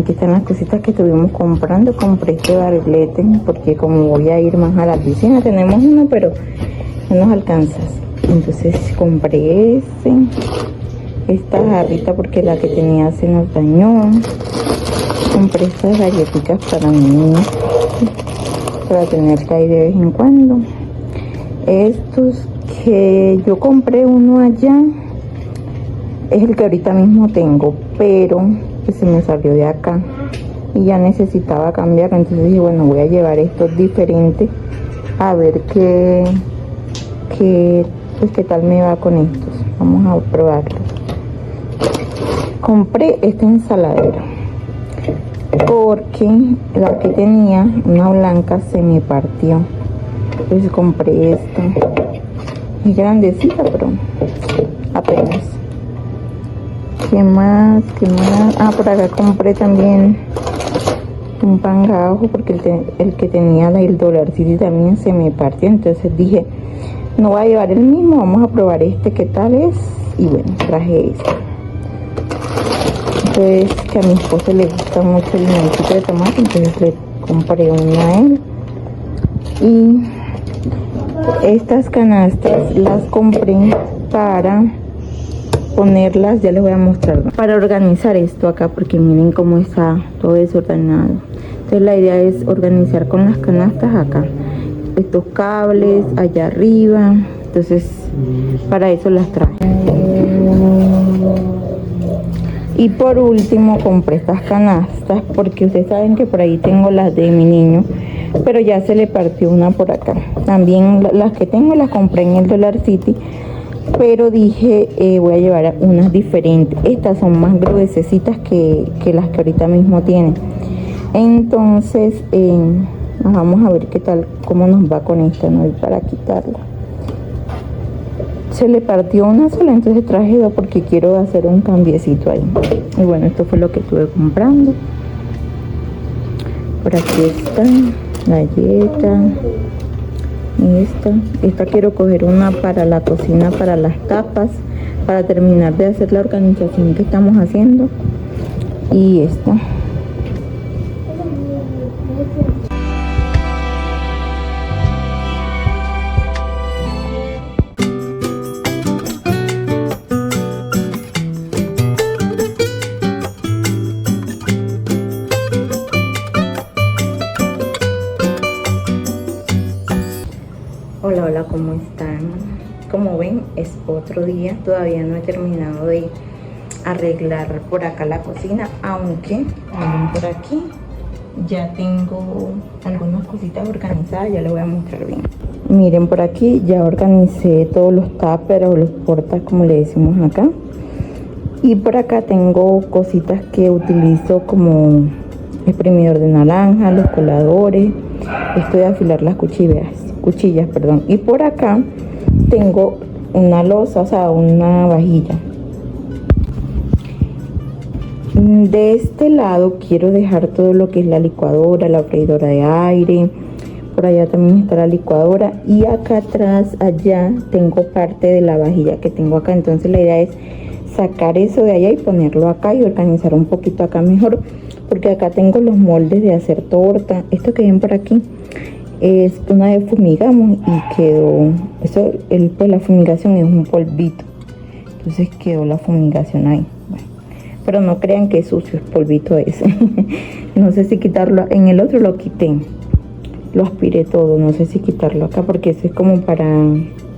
aquí están las cositas que estuvimos comprando. Compré este barrilete porque como voy a ir más a la piscina, tenemos uno pero no nos alcanza. Entonces compré esta jarrita porque la que tenía se nos dañó. Compré estas galletitas para mí, para tener ahí de vez en cuando. Estos que yo compré uno allá es el que ahorita mismo tengo, pero que se me salió de acá y ya necesitaba cambiarlo. Entonces dije, bueno, voy a llevar estos diferentes a ver qué tal me va con estos. Vamos a probarlos. Compré esta ensaladera porque la que tenía, una blanca, se me partió. Entonces compré esta. Es grandecita, pero apenas. ¿Qué más? Ah, por acá compré también un pan gajo porque el que tenía el dolarcito también se me partió. Entonces dije, no voy a llevar el mismo, vamos a probar este, qué tal es. Y bueno, traje este. Entonces, que a mi esposo le gusta mucho el limoncito de tomate, entonces le compré una a él. Y estas canastas las compré para ponerlas, ya les voy a mostrar, para organizar esto acá, porque miren cómo está todo desordenado. Entonces la idea es organizar con las canastas acá, estos cables allá arriba. Entonces para eso las traje. Y por último compré estas canastas porque ustedes saben que por ahí tengo las de mi niño, pero ya se le partió una por acá. También las que tengo las compré en el Dollar City, pero dije voy a llevar unas diferentes. Estas son más gruesecitas que las que ahorita mismo tienen. Entonces vamos a ver qué tal, cómo nos va con esta, ¿no? Y para quitarla. Se le partió una sola, entonces traje dos porque quiero hacer un cambiecito ahí. Y bueno, esto fue lo que estuve comprando. Por aquí está galleta. Esta quiero coger una para la cocina, para las tapas, para terminar de hacer la organización que estamos haciendo. Y esta. Hola, ¿cómo están? Como ven, es otro día. Todavía no he terminado de arreglar por acá la cocina, aunque miren, por aquí ya tengo algunas cositas organizadas. Ya les voy a mostrar bien. Miren, por aquí ya organicé todos los tuppers o los portas, como le decimos acá. Y por acá tengo cositas que utilizo como exprimidor de naranja, los coladores. Estoy a afilar las cuchillas. Y por acá tengo una loza, o sea, una vajilla. De este lado quiero dejar todo lo que es la licuadora, la freidora de aire. Por allá también está la licuadora. Y acá atrás, allá, tengo parte de la vajilla que tengo acá. Entonces la idea es sacar eso de allá y ponerlo acá y organizar un poquito acá mejor. Porque acá tengo los moldes de hacer torta. Esto que ven por aquí es una vez fumigamos y quedó eso. Pues la fumigación es un polvito, entonces quedó la fumigación ahí. Bueno, pero no crean que es sucio, es polvito ese. No sé si quitarlo. En el otro lo quité, lo aspiré todo. No sé si quitarlo acá porque eso es como para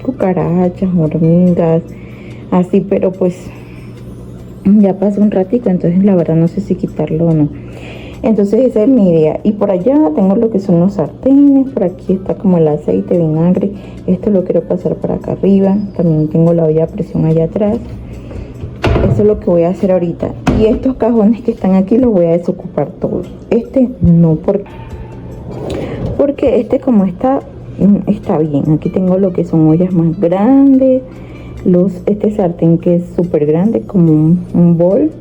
cucarachas, hormigas, así, pero pues ya pasó un ratito, entonces la verdad no sé si quitarlo o no. Entonces esa es mi idea. Y por allá tengo lo que son los sartenes. Por aquí está como el aceite, vinagre. Esto lo quiero pasar para acá arriba. También tengo la olla a presión allá atrás. Eso es lo que voy a hacer ahorita. Y estos cajones que están aquí los voy a desocupar todos. Este no, porque este como está bien. Aquí tengo lo que son ollas más grandes. Este sartén que es súper grande, como un bol.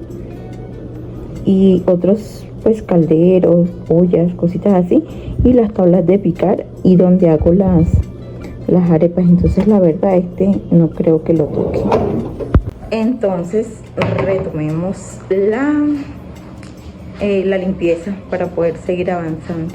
Y otros pues calderos, ollas, cositas así, y las tablas de picar y donde hago las arepas. Entonces la verdad no creo que lo toque. Entonces retomemos la limpieza para poder seguir avanzando.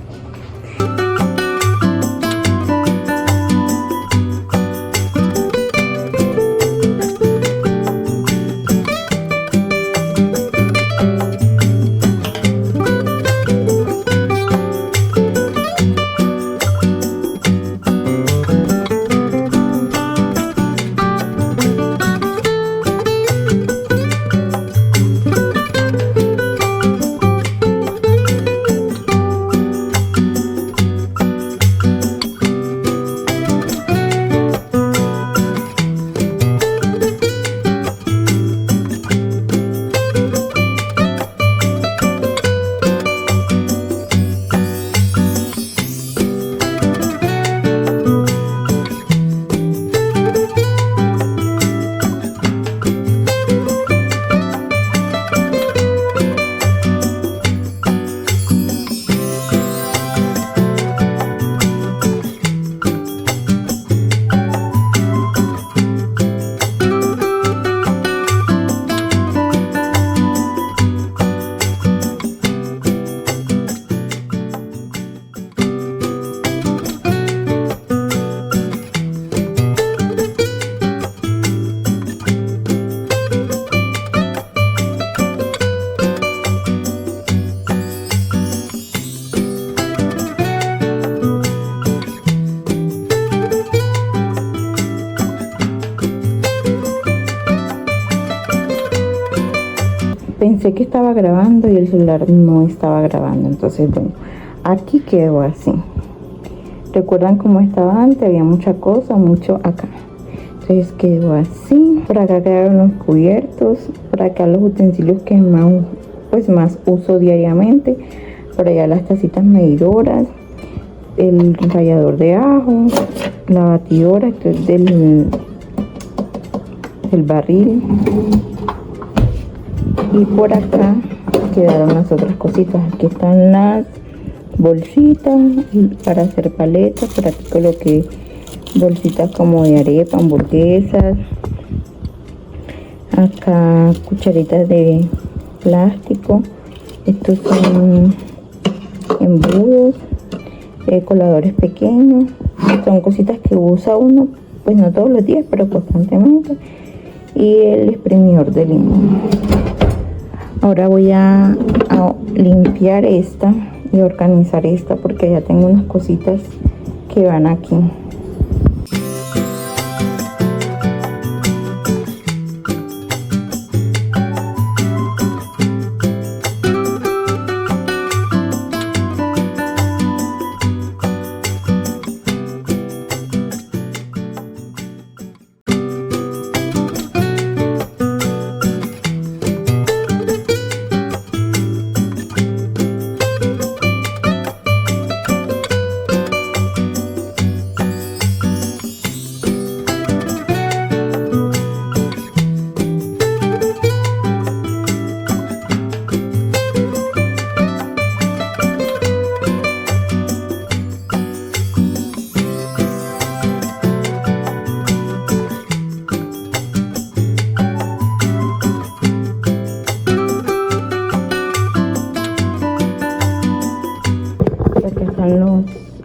Pensé que estaba grabando y el celular no estaba grabando, entonces bueno, aquí quedó así. ¿Recuerdan cómo estaba antes? Había mucha cosa, mucho acá. Entonces quedó así. Por acá quedaron los cubiertos, por acá los utensilios que más uso diariamente. Por allá las tacitas medidoras, el rallador de ajo, la batidora que es del barril. Y por acá quedaron las otras cositas. Aquí están las bolsitas para hacer paletas. Por aquí coloqué bolsitas como de arepa, hamburguesas. Acá cucharitas de plástico. Estos son embudos, coladores pequeños. Son cositas que usa uno, pues no todos los días, pero constantemente. Y el exprimidor de limón. Ahora voy a limpiar esta y organizar esta porque ya tengo unas cositas que van aquí.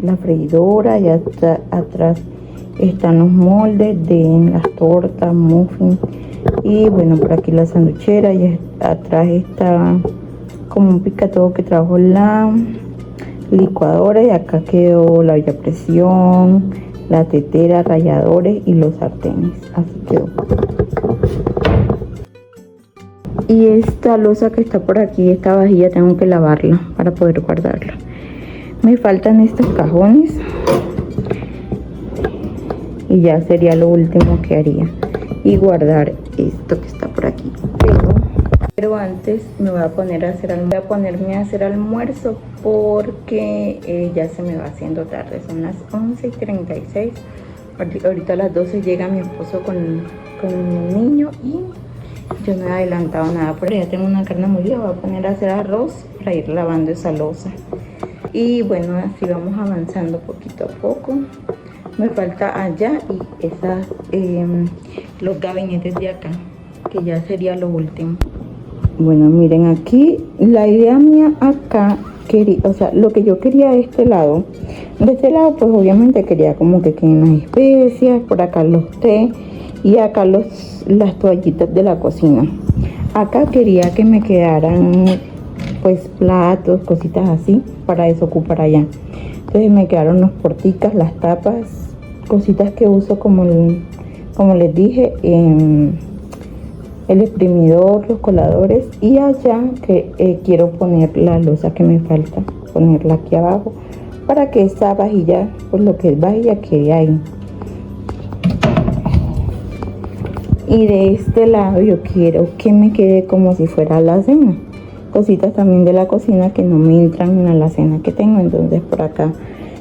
La freidora y atrás están los moldes de las tortas, muffins, y bueno, por aquí la sanduchera y atrás está como un picatodo que trajo la licuadora, y acá quedó la olla a presión, la tetera, ralladores y los sartenes. Así quedó. Y esta loza que está por aquí, esta vajilla, tengo que lavarla para poder guardarla. Me faltan estos cajones y ya sería lo último que haría, y guardar esto que está por aquí. Pero antes me voy a ponerme a hacer almuerzo porque ya se me va haciendo tarde. Son las 11:36. Ahorita a las 12 llega mi esposo con el niño y yo no he adelantado nada. Por allá tengo una carne molida, voy a poner a hacer arroz para ir lavando esa loza. Y bueno, así vamos avanzando poquito a poco. Me falta allá y los gabinetes de acá, que ya sería lo último. Bueno, miren aquí, la idea mía acá, o sea, lo que yo quería de este lado pues obviamente quería como que queden las especias, por acá los té y acá las toallitas de la cocina. Acá quería que me quedaran pues platos, cositas así, para desocupar allá. Entonces me quedaron los porticas, las tapas, cositas que uso como les dije, el exprimidor, los coladores, y allá que quiero poner la loza que me falta, ponerla aquí abajo para que esta vajilla, pues lo que es vajilla, quede ahí. Y de este lado yo quiero que me quede como si fuera la alacena, cositas también de la cocina que no me entran en la alacena que tengo. Entonces por acá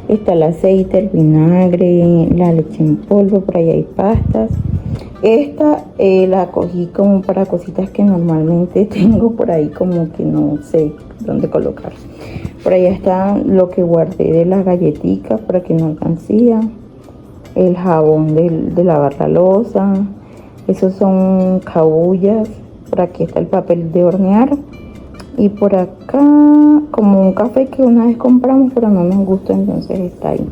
está el aceite, el vinagre, la leche en polvo, por ahí hay pastas. Esta la cogí como para cositas que normalmente tengo por ahí, como que no sé dónde colocar. Por ahí está lo que guardé de las galletitas para que no alcancía, el jabón de lavar la loza, esos son cabullas. Por aquí está el papel de hornear, y por acá como un café que una vez compramos pero no nos gustó, entonces está ahí.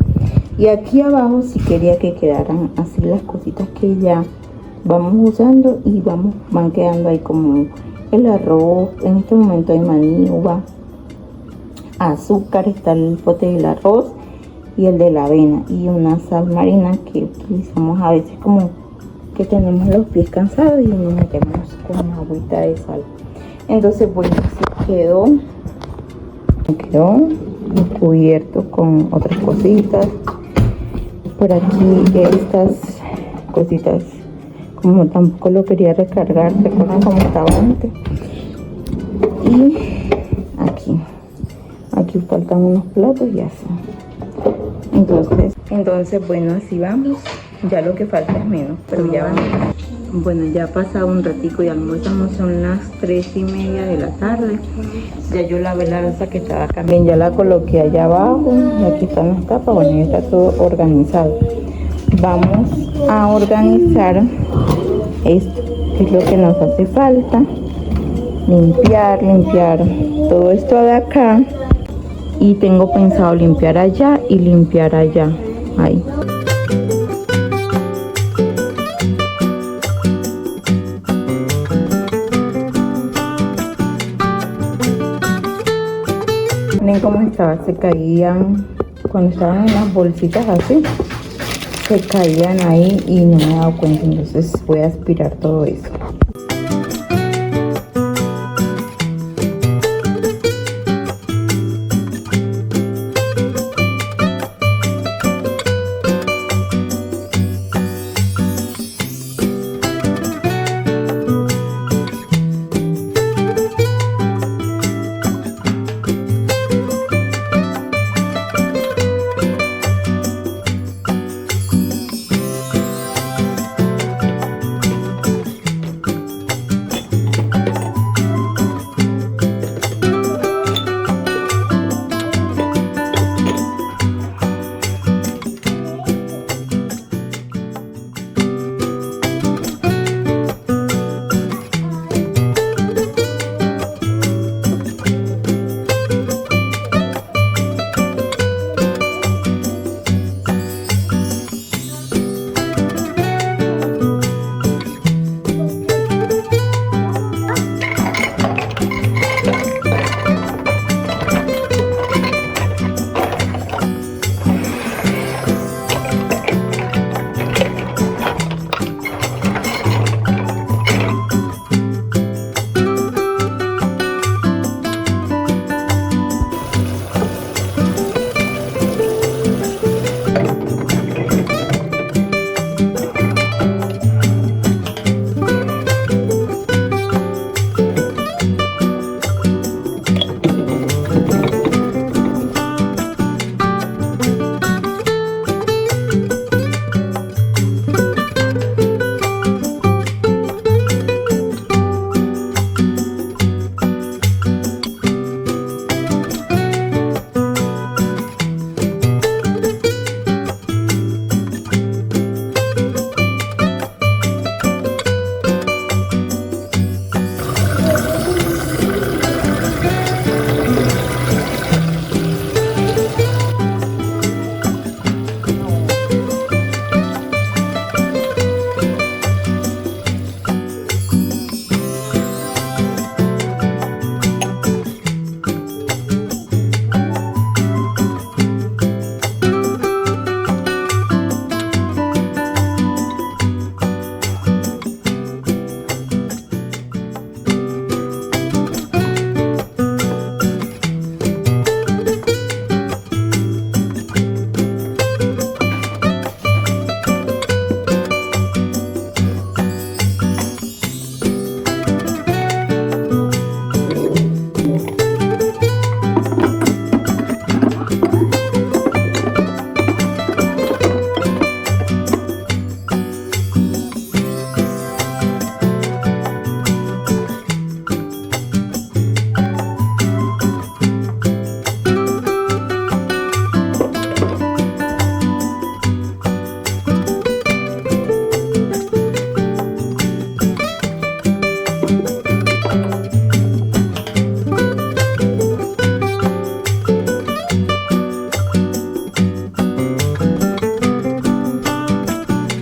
Y aquí abajo sí quería que quedaran así las cositas que ya vamos usando y van quedando ahí, como el arroz. En este momento hay maní, uva, azúcar, está el pote del arroz y el de la avena, y una sal marina que utilizamos a veces como que tenemos los pies cansados y nos metemos con una agüita de sal. Entonces bueno, así quedó cubierto con otras cositas. Por aquí estas cositas, como tampoco lo quería recargar, recuerdan cómo estaba antes. Y aquí faltan unos platos y así. Entonces bueno, así vamos. Ya lo que falta es menos, pero ya vamos. Bueno, ya ha pasado un ratico y almorzamos, son las 3:30 de la tarde. Ya yo lavé la loza que estaba acá, bien, ya la coloqué allá abajo, y aquí están las tapas. Bueno, ya está todo organizado. Vamos a organizar esto, que es lo que nos hace falta. Limpiar todo esto de acá, y tengo pensado limpiar allá y limpiar allá, ahí. Miren cómo estaba, se caían cuando estaban en las bolsitas así, se caían ahí y no me he dado cuenta. Entonces voy a aspirar todo eso.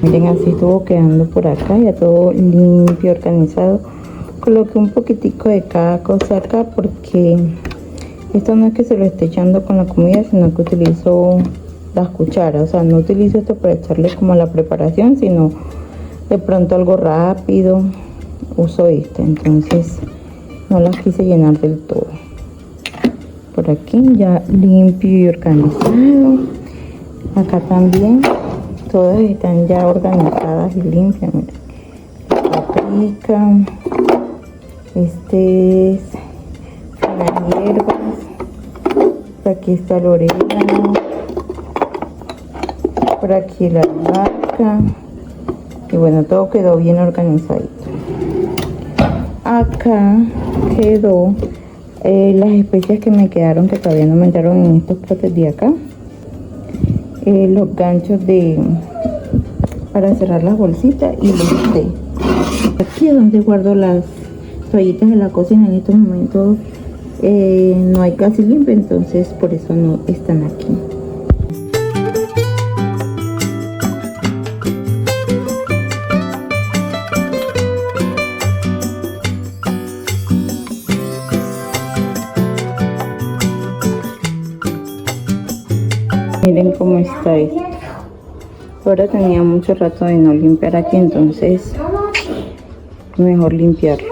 Miren, así estuvo quedando por acá, ya todo limpio, organizado. Coloqué un poquitico de cada cosa acá porque esto no es que se lo esté echando con la comida, sino que utilizo las cucharas. O sea, no utilizo esto para echarle como a la preparación, sino de pronto algo rápido uso este. Entonces no las quise llenar del todo. Por aquí ya limpio y organizado. Acá también todas están ya organizadas y limpias. Miren, paprika, este es las hierbas, por aquí está el orégano, por aquí la albahaca, y bueno, todo quedó bien organizadito. Acá quedó las especias que me quedaron, que todavía no me entraron en estos potes de acá, los ganchos para cerrar las bolsitas y los té. Aquí es donde guardo las toallitas de la cocina. En estos momentos no hay casi limpio, entonces por eso no están aquí. Miren cómo está esto. Ahora tenía mucho rato de no limpiar aquí, entonces mejor limpiarlo.